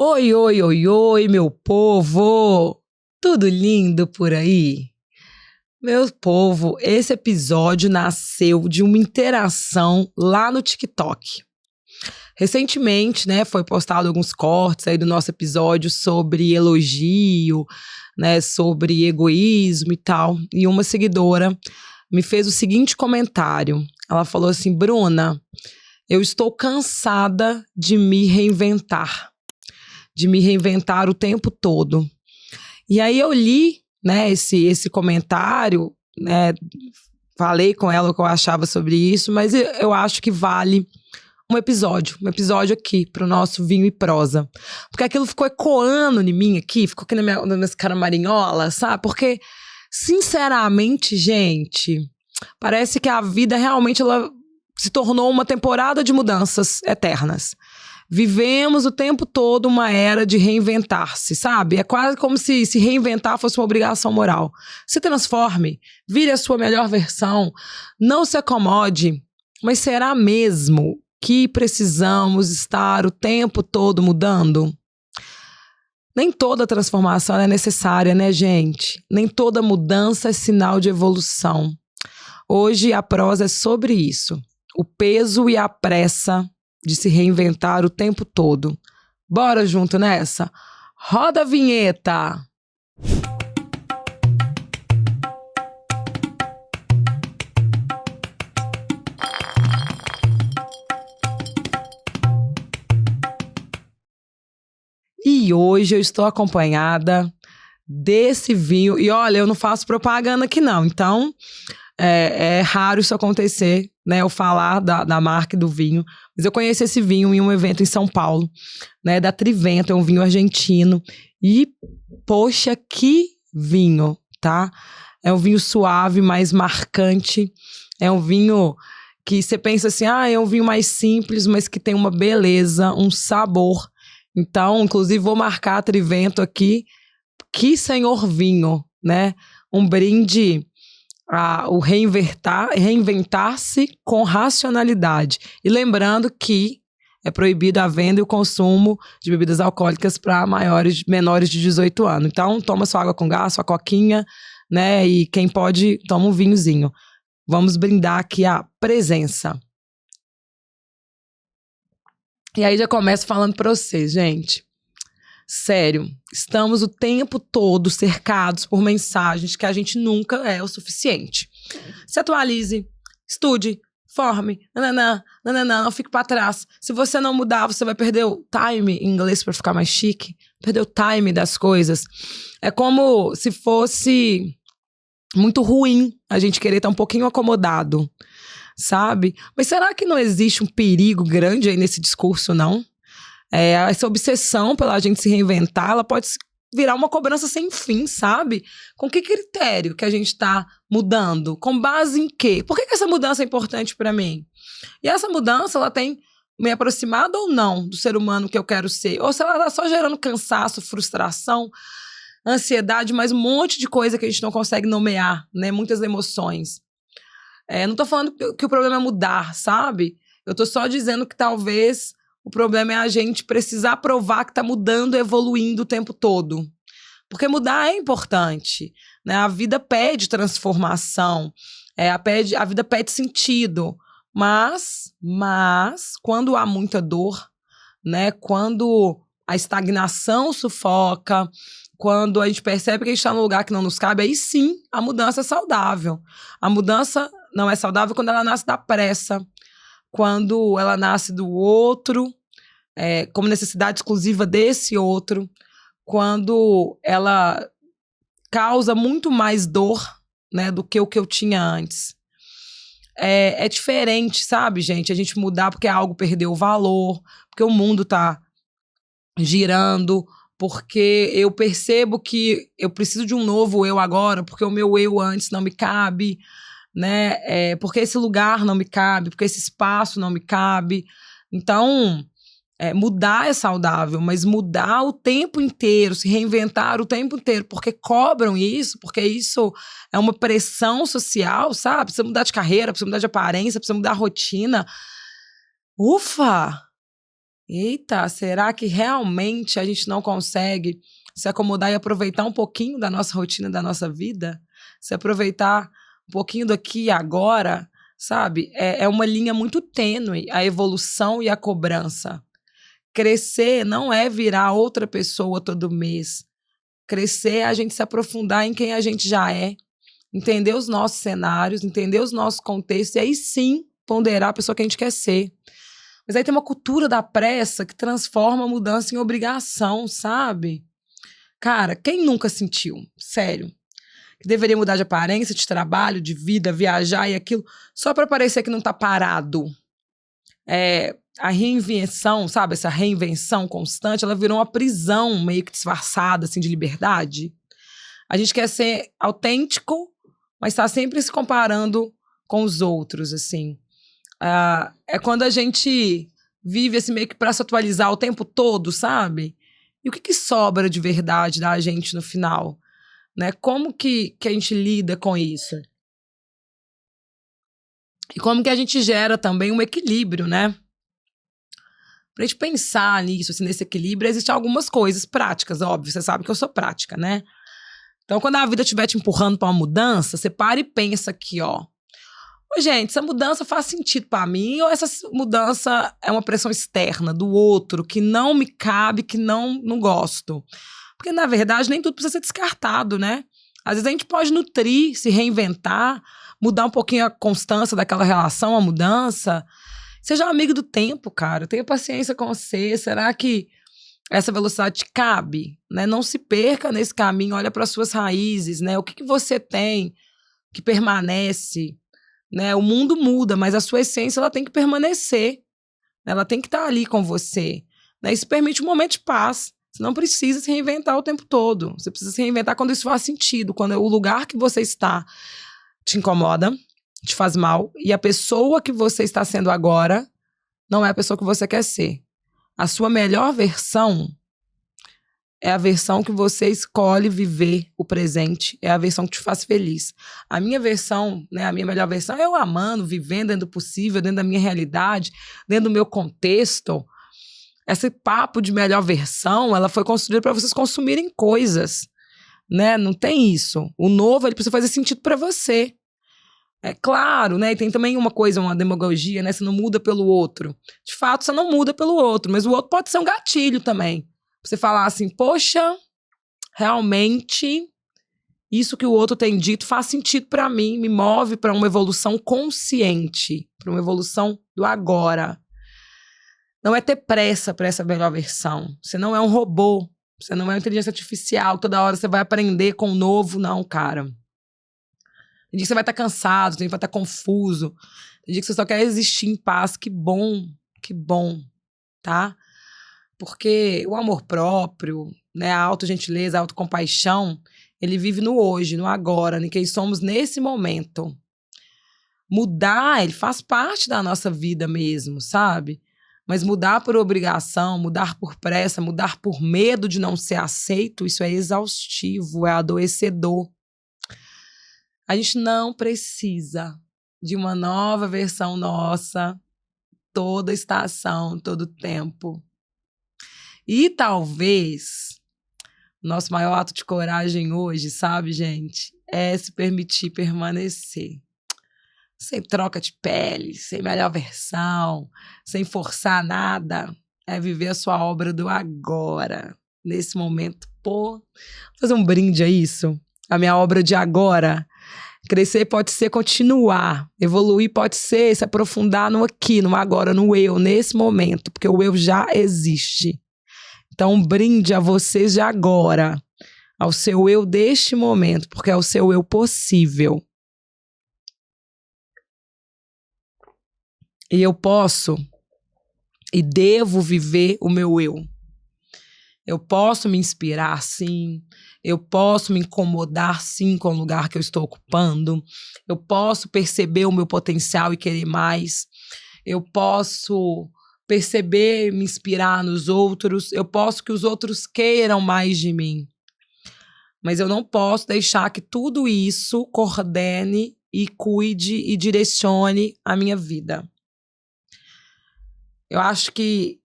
Oi, oi, oi, oi, meu povo! Tudo lindo por aí? Meu povo, esse episódio nasceu de uma interação lá no TikTok. Recentemente, né, foi postado alguns cortes aí do nosso episódio sobre elogio, né, sobre egoísmo e tal. E uma seguidora me fez o seguinte comentário. Ela falou assim: Bruna, eu estou cansada de me reinventar. De me reinventar o tempo todo. E aí eu li, né, esse comentário, né, falei com ela o que eu achava sobre isso, mas eu acho que vale um episódio aqui pro nosso Vinho e Prosa. Porque aquilo ficou ecoando em mim aqui, ficou aqui nas minhas caramanholas, sabe? Porque, sinceramente, gente, parece que a vida realmente ela se tornou uma temporada de mudanças eternas. Vivemos o tempo todo uma era de reinventar-se, sabe? É quase como se reinventar fosse uma obrigação moral. Se transforme, vire a sua melhor versão, não se acomode. Mas será mesmo que precisamos estar o tempo todo mudando? Nem toda transformação é necessária, né, gente? Nem toda mudança é sinal de evolução. Hoje a prosa é sobre isso. O peso e a pressa de se reinventar o tempo todo. Bora junto nessa? Roda a vinheta! E hoje eu estou acompanhada desse vinho. E olha, eu não faço propaganda aqui não, então é raro isso acontecer, né? Eu falar da marca e do vinho. Mas eu conheci esse vinho em um evento em São Paulo, né? Da Trivento, é um vinho argentino. E, poxa, que vinho, tá? É um vinho suave, mais marcante. É um vinho que você pensa assim, é um vinho mais simples, mas que tem uma beleza, um sabor. Então, inclusive, vou marcar a Trivento aqui. Que senhor vinho, né? Um brinde o reinventar-se com racionalidade. E lembrando que é proibido a venda e o consumo de bebidas alcoólicas para menores de 18 anos. Então, toma sua água com gás, sua coquinha, né? E quem pode, toma um vinhozinho. Vamos brindar aqui a presença. E aí já começo falando para vocês, gente. Sério, estamos o tempo todo cercados por mensagens que a gente nunca é o suficiente. Se atualize, estude, forme, não fique para trás. Se você não mudar, você vai perder o time, em inglês para ficar mais chique, perder o time das coisas. É como se fosse muito ruim a gente querer estar um pouquinho acomodado, sabe? Mas será que não existe um perigo grande aí nesse discurso, não? Essa obsessão pela gente se reinventar, ela pode virar uma cobrança sem fim, sabe? Com que critério que a gente tá mudando? Com base em quê? Por que essa mudança é importante para mim? E essa mudança, ela tem me aproximado ou não do ser humano que eu quero ser? Ou se ela tá só gerando cansaço, frustração, ansiedade, mas um monte de coisa que a gente não consegue nomear, né? Muitas emoções. Não tô falando que o problema é mudar, sabe? Eu tô só dizendo que talvez o problema é a gente precisar provar que tá mudando, evoluindo o tempo todo. Porque mudar é importante, né? A vida pede transformação, a vida pede sentido. Mas, quando há muita dor, né? Quando a estagnação sufoca, quando a gente percebe que a gente está num lugar que não nos cabe, aí sim a mudança é saudável. A mudança não é saudável quando ela nasce da pressa, quando ela nasce do outro, como necessidade exclusiva desse outro, quando ela causa muito mais dor, né, do que o que eu tinha antes. É diferente, sabe, gente? A gente mudar porque algo perdeu o valor, porque o mundo tá girando, porque eu percebo que eu preciso de um novo eu agora, porque o meu eu antes não me cabe, né? Porque esse lugar não me cabe, porque esse espaço não me cabe. Então, mudar é saudável, mas mudar o tempo inteiro, se reinventar o tempo inteiro, porque cobram isso, porque isso é uma pressão social, sabe? Precisa mudar de carreira, precisa mudar de aparência, precisa mudar a rotina. Ufa! Eita, será que realmente a gente não consegue se acomodar e aproveitar um pouquinho da nossa rotina, da nossa vida? Se aproveitar um pouquinho do aqui e agora, sabe? É uma linha muito tênue a evolução e a cobrança. Crescer não é virar outra pessoa todo mês. Crescer é a gente se aprofundar em quem a gente já é, entender os nossos cenários, entender os nossos contextos e aí sim ponderar a pessoa que a gente quer ser. Mas aí tem uma cultura da pressa que transforma a mudança em obrigação, sabe? Cara, quem nunca sentiu, sério, que deveria mudar de aparência, de trabalho, de vida, viajar e aquilo, só para parecer que não tá parado? A reinvenção, sabe? Essa reinvenção constante, ela virou uma prisão meio que disfarçada, assim, de liberdade. A gente quer ser autêntico, mas tá sempre se comparando com os outros, assim. É quando a gente vive assim meio que para se atualizar o tempo todo, sabe? E o que sobra de verdade da gente no final? Né? Como que a gente lida com isso? E como que a gente gera também um equilíbrio, né? Pra gente pensar nisso, assim, nesse equilíbrio, existem algumas coisas práticas, óbvio, você sabe que eu sou prática, né? Então, quando a vida estiver te empurrando para uma mudança, você para e pensa aqui, ó. Ô, gente, essa mudança faz sentido pra mim ou essa mudança é uma pressão externa do outro que não me cabe, que não gosto? Porque, na verdade, nem tudo precisa ser descartado, né? Às vezes a gente pode nutrir, se reinventar, mudar um pouquinho a constância daquela relação, a mudança. Seja um amigo do tempo, cara. Tenha paciência com você. Será que essa velocidade te cabe? Né? Não se perca nesse caminho, olha para as suas raízes, né? O que você tem que permanece? Né? O mundo muda, mas a sua essência ela tem que permanecer. Ela tem que estar ali com você. Né? Isso permite um momento de paz. Você não precisa se reinventar o tempo todo. Você precisa se reinventar quando isso faz sentido, quando o lugar que você está te incomoda, te faz mal, e a pessoa que você está sendo agora não é a pessoa que você quer ser. A sua melhor versão é a versão que você escolhe viver o presente, é a versão que te faz feliz. A minha versão, né, a minha melhor versão é eu amando, vivendo dentro do possível, dentro da minha realidade, dentro do meu contexto. Esse papo de melhor versão, ela foi construída para vocês consumirem coisas, né? Não tem isso. O novo, ele precisa fazer sentido para você. É claro, né? E tem também uma coisa, uma demagogia, né? Você não muda pelo outro. De fato, você não muda pelo outro, mas o outro pode ser um gatilho também. Você falar assim, poxa, realmente isso que o outro tem dito faz sentido para mim, me move para uma evolução consciente, para uma evolução do agora. Não é ter pressa para essa melhor versão. Você não é um robô, você não é uma inteligência artificial, toda hora você vai aprender com o novo, não, cara. Tem dia que você vai estar cansado, tem dia que vai estar confuso, tem dia que você só quer existir em paz. Que bom, tá? Porque o amor próprio, né, a autogentileza, a autocompaixão, ele vive no hoje, no agora, em quem somos nesse momento. Mudar, ele faz parte da nossa vida mesmo, sabe? Mas mudar por obrigação, mudar por pressa, mudar por medo de não ser aceito, isso é exaustivo, é adoecedor. A gente não precisa de uma nova versão nossa toda estação, todo tempo. E talvez nosso maior ato de coragem hoje, sabe, gente, é se permitir permanecer. Sem troca de pele, sem melhor versão, sem forçar nada. É viver a sua obra do agora, nesse momento. Pô, fazer um brinde a isso. A minha obra de agora. Crescer pode ser continuar. Evoluir pode ser se aprofundar no aqui, no agora, no eu, nesse momento. Porque o eu já existe. Então, um brinde a vocês de agora. Ao seu eu deste momento. Porque é o seu eu possível. E eu posso e devo viver o meu eu. Eu posso me inspirar, sim. Eu posso me incomodar, sim, com o lugar que eu estou ocupando. Eu posso perceber o meu potencial e querer mais. Eu posso perceber, me inspirar nos outros. Eu posso que os outros queiram mais de mim. Mas eu não posso deixar que tudo isso coordene e cuide e direcione a minha vida. Eu acho que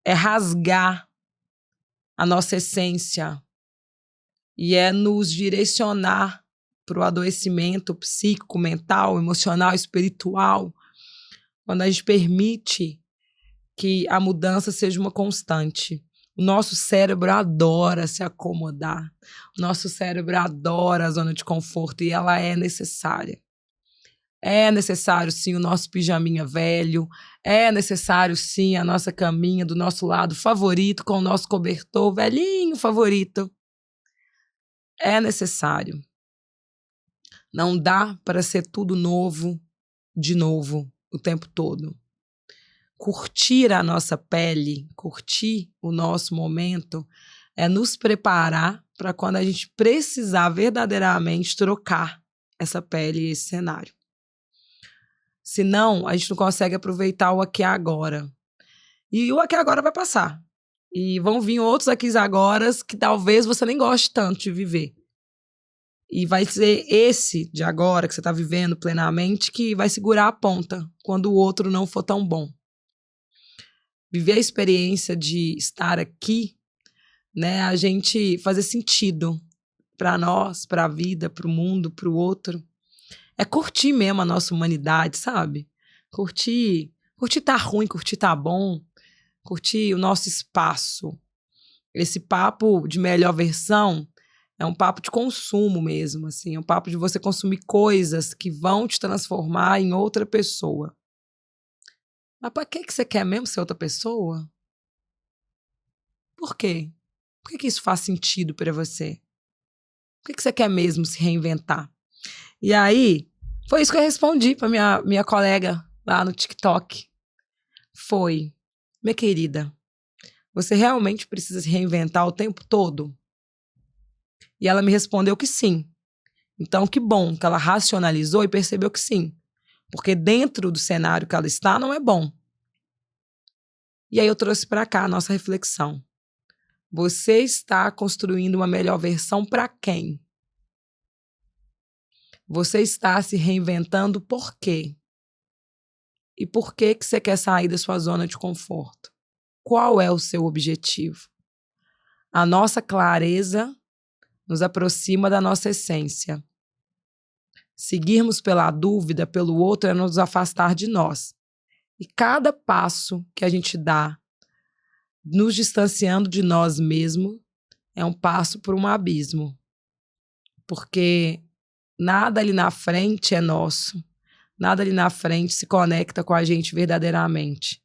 é rasgar a nossa essência e é nos direcionar para o adoecimento psíquico, mental, emocional, espiritual, quando a gente permite que a mudança seja uma constante. O nosso cérebro adora se acomodar, o nosso cérebro adora a zona de conforto e ela é necessária. É necessário, sim, o nosso pijaminha velho, é necessário, sim, a nossa caminha do nosso lado favorito, com o nosso cobertor velhinho favorito. É necessário. Não dá para ser tudo novo, de novo, o tempo todo. Curtir a nossa pele, curtir o nosso momento, é nos preparar para quando a gente precisar verdadeiramente trocar essa pele e esse cenário. Senão, a gente não consegue aproveitar o aqui e agora. E o aqui e agora vai passar. E vão vir outros aqui e agora que talvez você nem goste tanto de viver. E vai ser esse de agora que você está vivendo plenamente que vai segurar a ponta quando o outro não for tão bom. Viver a experiência de estar aqui, né, a gente fazer sentido para nós, para a vida, para o mundo, para o outro. É curtir mesmo a nossa humanidade, sabe? Curtir tá ruim, curtir tá bom, curtir o nosso espaço. Esse papo de melhor versão é um papo de consumo mesmo, assim, é um papo de você consumir coisas que vão te transformar em outra pessoa. Mas para que você quer mesmo ser outra pessoa? Por quê? Por que isso faz sentido para você? Por que você quer mesmo se reinventar? E aí, foi isso que eu respondi para minha colega lá no TikTok. Foi, minha querida, você realmente precisa se reinventar o tempo todo? E ela me respondeu que sim. Então, que bom que ela racionalizou e percebeu que sim. Porque dentro do cenário que ela está, não é bom. E aí eu trouxe para cá a nossa reflexão. Você está construindo uma melhor versão para quem? Você está se reinventando por quê? E por que você quer sair da sua zona de conforto? Qual é o seu objetivo? A nossa clareza nos aproxima da nossa essência. Seguirmos pela dúvida, pelo outro, é nos afastar de nós. E cada passo que a gente dá, nos distanciando de nós mesmos, é um passo para um abismo. Porque nada ali na frente é nosso. Nada ali na frente se conecta com a gente verdadeiramente.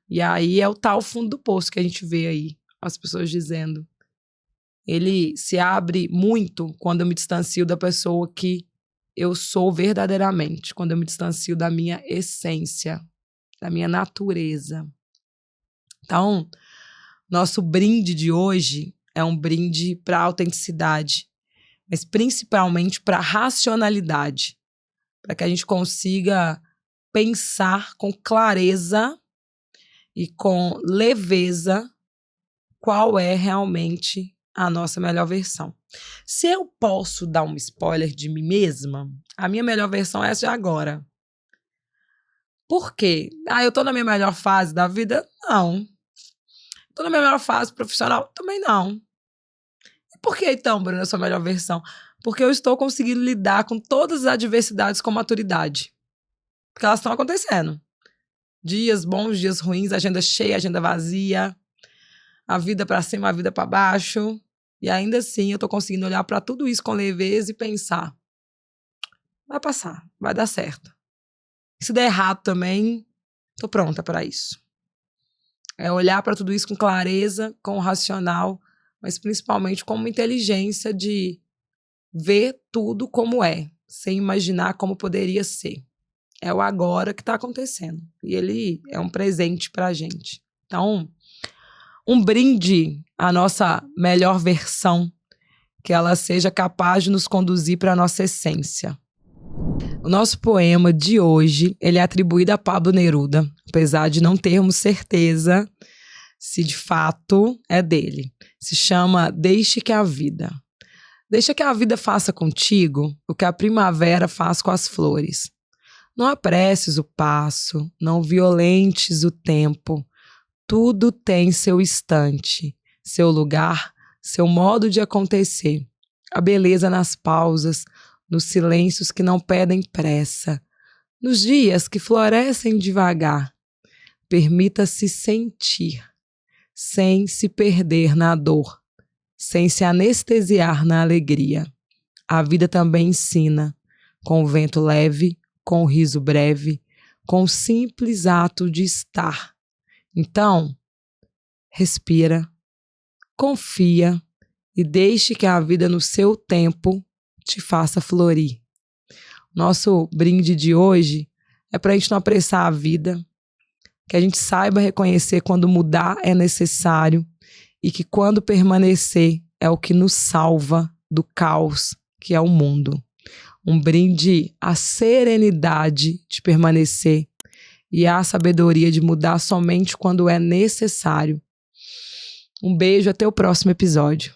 E aí é o tal fundo do poço que a gente vê aí, as pessoas dizendo. Ele se abre muito quando eu me distancio da pessoa que eu sou verdadeiramente, quando eu me distancio da minha essência, da minha natureza. Então, nosso brinde de hoje é um brinde para a autenticidade, mas principalmente para a racionalidade, para que a gente consiga pensar com clareza e com leveza qual é realmente a nossa melhor versão. Se eu posso dar um spoiler de mim mesma, a minha melhor versão é essa de agora. Por quê? Eu tô na minha melhor fase da vida? Não. Tô na minha melhor fase profissional? Também não. E por que então, Bruna, a sua melhor versão? Porque eu estou conseguindo lidar com todas as adversidades com maturidade. Porque elas estão acontecendo. Dias bons, dias ruins, agenda cheia, agenda vazia, a vida pra cima, a vida pra baixo. E ainda assim eu tô conseguindo olhar pra tudo isso com leveza e pensar: vai passar, vai dar certo. Se der errado também, tô pronta pra isso. É olhar pra tudo isso com clareza, com racional, mas principalmente com uma inteligência de ver tudo como é, sem imaginar como poderia ser. É o agora que tá acontecendo. E ele é um presente pra gente. Então, um brinde à nossa melhor versão, que ela seja capaz de nos conduzir para a nossa essência. O nosso poema de hoje, ele é atribuído a Pablo Neruda, apesar de não termos certeza se de fato é dele. Se chama Deixe que a Vida. Deixa que a vida faça contigo o que a primavera faz com as flores. Não apresses o passo, não violentes o tempo. Tudo tem seu instante, seu lugar, seu modo de acontecer. A beleza nas pausas, nos silêncios que não pedem pressa, nos dias que florescem devagar. Permita-se sentir, sem se perder na dor, sem se anestesiar na alegria. A vida também ensina, com o vento leve, com o riso breve, com o simples ato de estar. Então, respira, confia e deixe que a vida no seu tempo te faça florir. Nosso brinde de hoje é para a gente não apressar a vida, que a gente saiba reconhecer quando mudar é necessário e que quando permanecer é o que nos salva do caos que é o mundo. Um brinde à serenidade de permanecer e à sabedoria de mudar somente quando é necessário. Um beijo, até o próximo episódio.